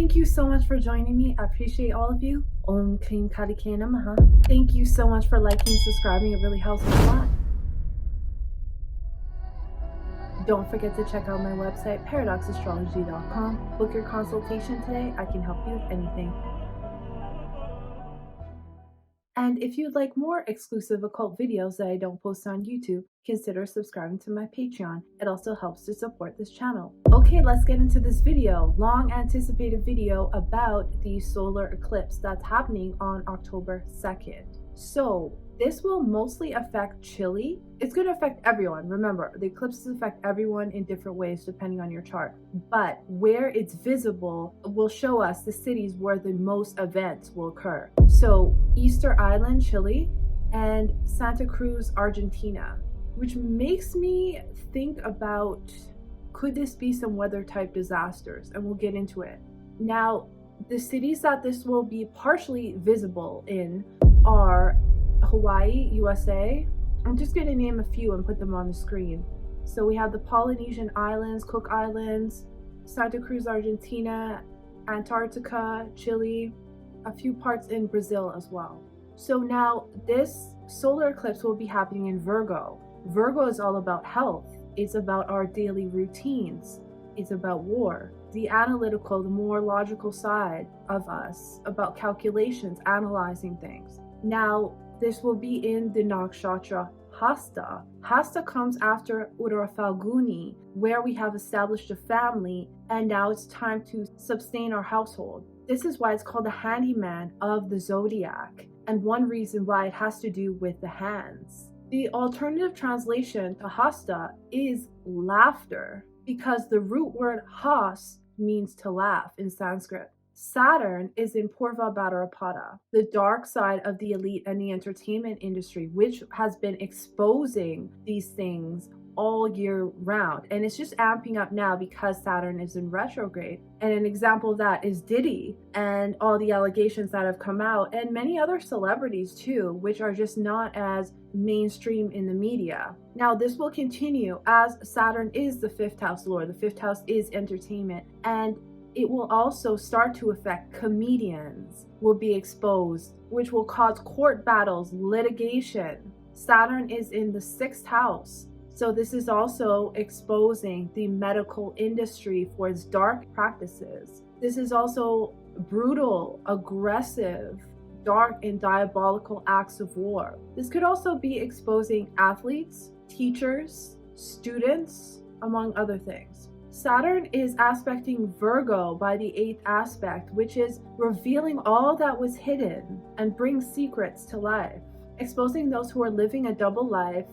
Thank you so much for joining me. I appreciate all of you. Om Krim Kali Ke Namaha. Thank you so much for liking and subscribing. It really helps me a lot. Don't forget to check out my website, paradoxastrology.com. Book your consultation today. I can help you with anything. And if you'd like more exclusive occult videos that I don't post on YouTube, consider subscribing to my Patreon. It also helps to support this channel. Okay, let's get into this video. Long anticipated video about the solar eclipse that's happening on October 2nd. So this will mostly affect Chile. It's going to affect everyone. Remember, the eclipses affect everyone in different ways depending on your chart. But where it's visible will show us the cities where the most events will occur. So Easter Island, Chile, and Santa Cruz, Argentina, which makes me think about, could this be some weather type disasters? And we'll get into it. Now, the cities that this will be partially visible in are Hawaii, USA. I'm just going to name a few and put them on the screen. So we have the Polynesian Islands, Cook Islands, Santa Cruz, Argentina, Antarctica, Chile, a few parts in Brazil as well. So now this solar eclipse will be happening in Virgo. Virgo is all about health. It's about our daily routines. It's about war. The analytical, the more logical side of us, about calculations, analyzing things. Now, this will be in the Nakshatra Hasta. Hasta comes after Uttara Falguni, where we have established a family, and now it's time to sustain our household. This is why it's called the handyman of the zodiac, and one reason why it has to do with the hands. The alternative translation to Hasta is laughter, because the root word has means to laugh in Sanskrit. Saturn is in Purva Bhadrapada, the dark side of the elite and the entertainment industry, which has been exposing these things all year round. And it's just amping up now because Saturn is in retrograde. And an example of that is Diddy and all the allegations that have come out, and many other celebrities too, which are just not as mainstream in the media. Now, this will continue as Saturn is the fifth house lord. The fifth house is entertainment, and it will also start to affect comedians will be exposed, which will cause court battles, litigation. Saturn is in the sixth house. So this is also exposing the medical industry for its dark practices. This is also brutal, aggressive, dark, and diabolical acts of war. This could also be exposing athletes, teachers, students, among other things. Saturn is aspecting Virgo by the 8th aspect, which is revealing all that was hidden and brings secrets to life, exposing those who are living a double life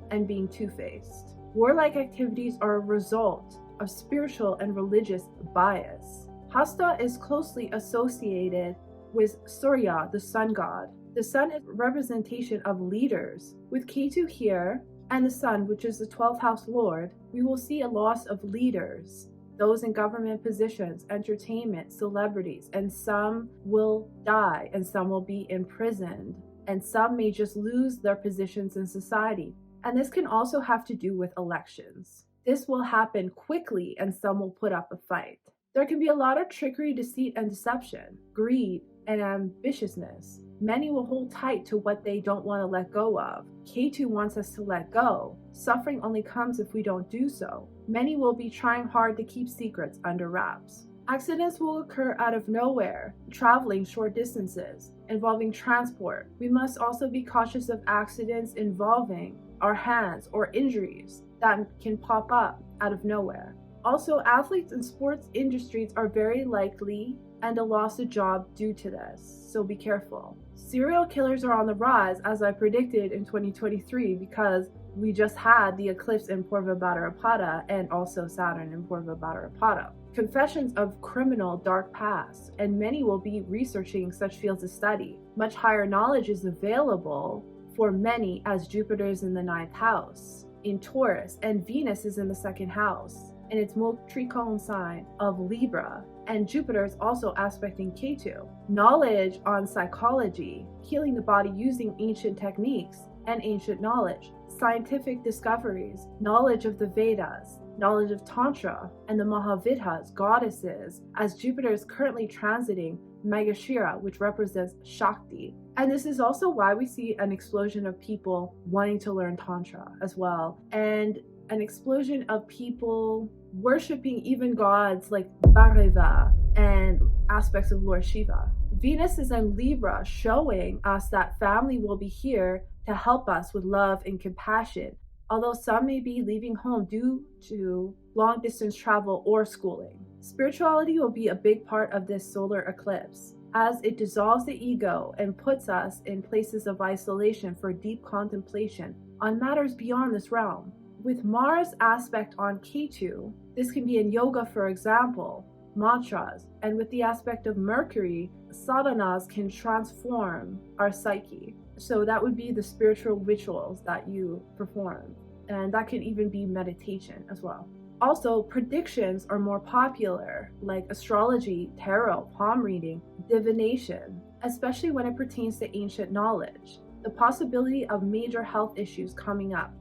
and being two-faced. Warlike activities are a result of spiritual and religious bias. Hasta is closely associated with Surya, the sun god. The sun is a representation of leaders. With Ketu here, and the sun, which is the 12th house lord, we will see a loss of leaders, those in government positions, entertainment, celebrities, and some will die, and some will be imprisoned, and some may just lose their positions in society. And this can also have to do with elections. This will happen quickly, and some will put up a fight. There can be a lot of trickery, deceit, and deception, greed, and ambitiousness. Many will hold tight to what they don't want to let go of. Ketu wants us to let go. Suffering only comes if we don't do so. Many will be trying hard to keep secrets under wraps. Accidents will occur out of nowhere, traveling short distances, involving transport. We must also be cautious of accidents involving our hands or injuries that can pop up out of nowhere. Also, athletes and sports industries are very likely and a loss of job due to this, so be careful. Serial killers are on the rise, as I predicted in 2023, because we just had the eclipse in Purva Bhadrapada and also Saturn in Purva Bhadrapada. Confessions of criminal dark past, and many will be researching such fields of study. Much higher knowledge is available for many, as Jupiter is in the 9th house in Taurus, and Venus is in the 2nd house, and its multi-tricone sign of Libra, and Jupiter is also aspecting Ketu. Knowledge on psychology, healing the body using ancient techniques and ancient knowledge, scientific discoveries, knowledge of the Vedas, knowledge of Tantra and the Mahavidhas, goddesses, as Jupiter is currently transiting Megashira, which represents Shawtee. And this is also why we see an explosion of people wanting to learn Tantra as well, and an explosion of people worshipping even gods like Bhairava and aspects of Lord Shiva. Venus is in Libra, showing us that family will be here to help us with love and compassion, although some may be leaving home due to long distance travel or schooling. Spirituality will be a big part of this solar eclipse, as it dissolves the ego and puts us in places of isolation for deep contemplation on matters beyond this realm. With Mars aspect on Ketu, this can be in yoga, for example, mantras, and with the aspect of Mercury, sadhanas can transform our psyche. So that would be the spiritual rituals that you perform, and that can even be meditation as well. Also, predictions are more popular, like astrology, tarot, palm reading, divination, especially when it pertains to ancient knowledge. The possibility of major health issues coming up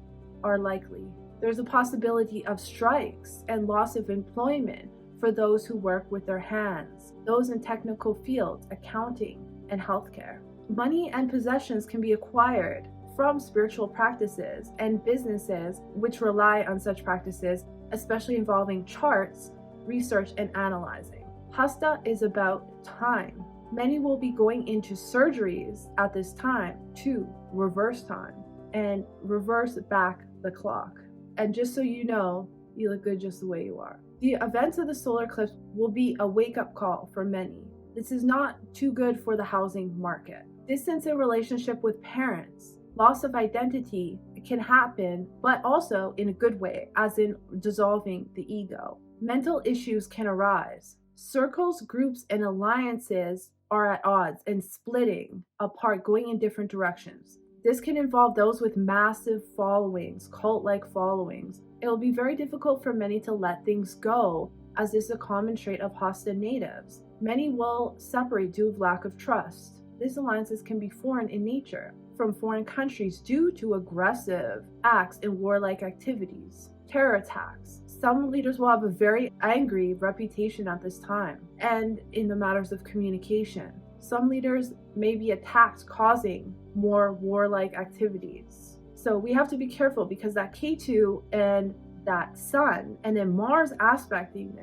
are likely. There's a possibility of strikes and loss of employment for those who work with their hands, those in technical fields, accounting, and healthcare. Money and possessions can be acquired from spiritual practices and businesses which rely on such practices, especially involving charts, research, and analyzing. Hasta is about time. Many will be going into surgeries at this time to reverse time and reverse back the clock. And just so you know, you look good just the way you are. The events of the solar eclipse will be a wake-up call for many. This is not too good for the housing market. Distance in relationship with parents, loss of identity can happen, but also in a good way, as in dissolving the ego. Mental issues can arise. Circles, groups, and alliances are at odds and splitting apart, going in different directions. This can involve those with massive followings, cult-like followings. It will be very difficult for many to let things go, as this is a common trait of Hasta natives. Many will separate due to lack of trust. These alliances can be foreign in nature, from foreign countries due to aggressive acts and warlike activities, terror attacks. Some leaders will have a very angry reputation at this time, and in the matters of communication. Some leaders may be attacked, causing more warlike activities. So we have to be careful, because that K2 and that Sun and then Mars aspecting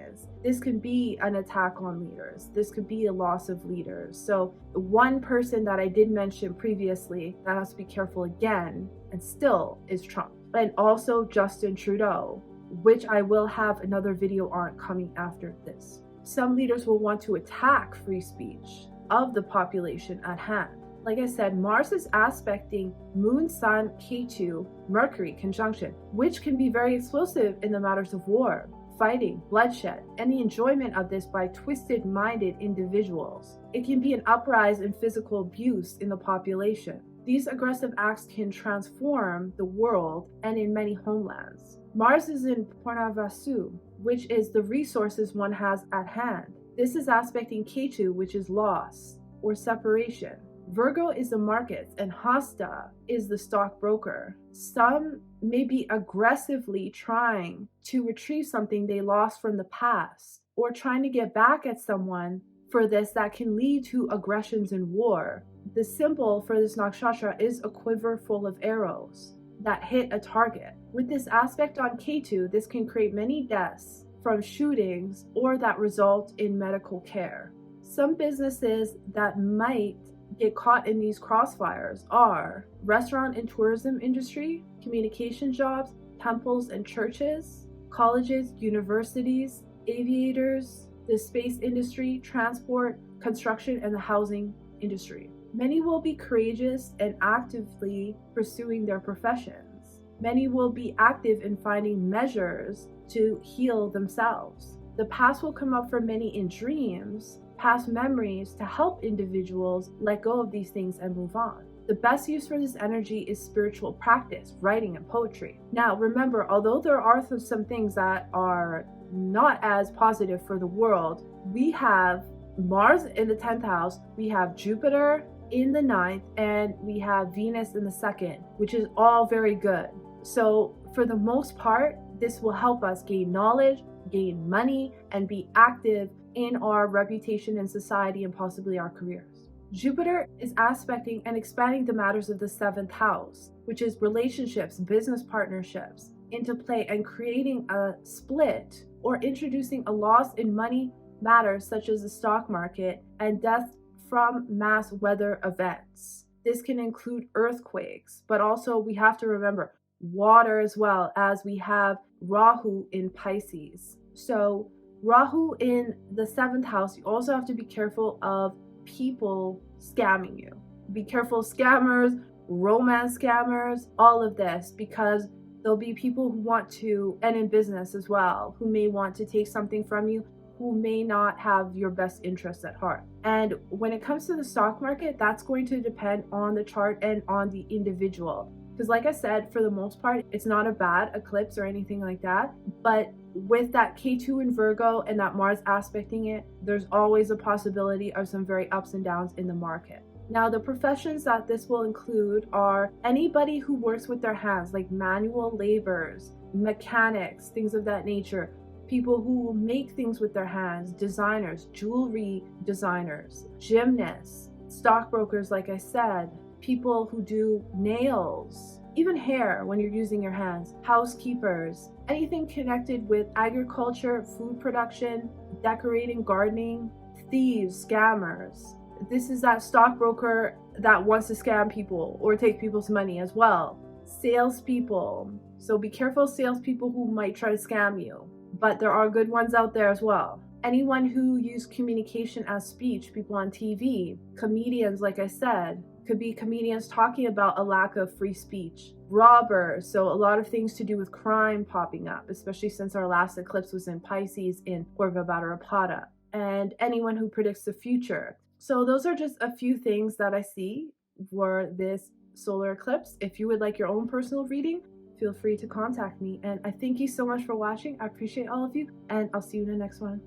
this can be an attack on leaders. This could be a loss of leaders. So one person that I did mention previously that has to be careful again and still is Trump, and also Justin Trudeau, which I will have another video on coming after this. Some leaders will want to attack free speech of the population at hand. Like I said, Mars is aspecting Moon, Sun, K2, Mercury conjunction, which can be very explosive in the matters of war, fighting, bloodshed, and the enjoyment of this by twisted-minded individuals. It can be an uprise in physical abuse in the population. These aggressive acts can transform the world and in many homelands. Mars is in Purnavasu, which is the resources one has at hand. This is aspecting Ketu, which is loss or separation. Virgo is the markets, and Hasta is the stockbroker. Some may be aggressively trying to retrieve something they lost from the past, or trying to get back at someone for this that can lead to aggressions and war. The symbol for this nakshatra is a quiver full of arrows that hit a target. With this aspect on Ketu, this can create many deaths from shootings or that result in medical care. Some businesses that might get caught in these crossfires are restaurant and tourism industry, communication jobs, temples and churches, colleges, universities, aviators, the space industry, transport, construction, and the housing industry. Many will be courageous and actively pursuing their professions. Many will be active in finding measures to heal themselves. The past will come up for many in dreams, past memories, to help individuals let go of these things and move on. The best use for this energy is spiritual practice, writing, and poetry. Now, remember, although there are some things that are not as positive for the world, we have Mars in the 10th house, we have Jupiter in the 9th, and we have Venus in the 2nd, which is all very good. So for the most part, This will help us gain knowledge, gain money, and be active in our reputation in society and possibly our careers. Jupiter is aspecting and expanding the matters of the 7th house, which is relationships, business partnerships, into play, and creating a split or introducing a loss in money matters such as the stock market and death from mass weather events. This can include earthquakes, but also we have to remember water as well, as we have Rahu in Pisces. So Rahu in the 7th house, you also have to be careful of people scamming you. Be careful of scammers, romance scammers, all of this, because there'll be people who want to, and in business as well, who may want to take something from you, who may not have your best interests at heart. And when it comes to the stock market, that's going to depend on the chart and on the individual. Because like I said, for the most part, it's not a bad eclipse or anything like that. But with that K2 in Virgo and that Mars aspecting it, there's always a possibility of some very ups and downs in the market. Now, the professions that this will include are anybody who works with their hands, like manual laborers, mechanics, things of that nature, people who make things with their hands, designers, jewelry designers, gymnasts, stockbrokers, like I said, people who do nails, even hair when you're using your hands, housekeepers, anything connected with agriculture, food production, decorating, gardening, thieves, scammers. This is that stockbroker that wants to scam people or take people's money as well. Salespeople. So be careful of salespeople who might try to scam you, but there are good ones out there as well. Anyone who uses communication as speech, people on TV, comedians, like I said, could be comedians talking about a lack of free speech. Robbers, so a lot of things to do with crime popping up, especially since our last eclipse was in Pisces in Purva Bhadrapada. And anyone who predicts the future. So those are just a few things that I see for this solar eclipse. If you would like your own personal reading, feel free to contact me. And I thank you so much for watching. I appreciate all of you, and I'll see you in the next one.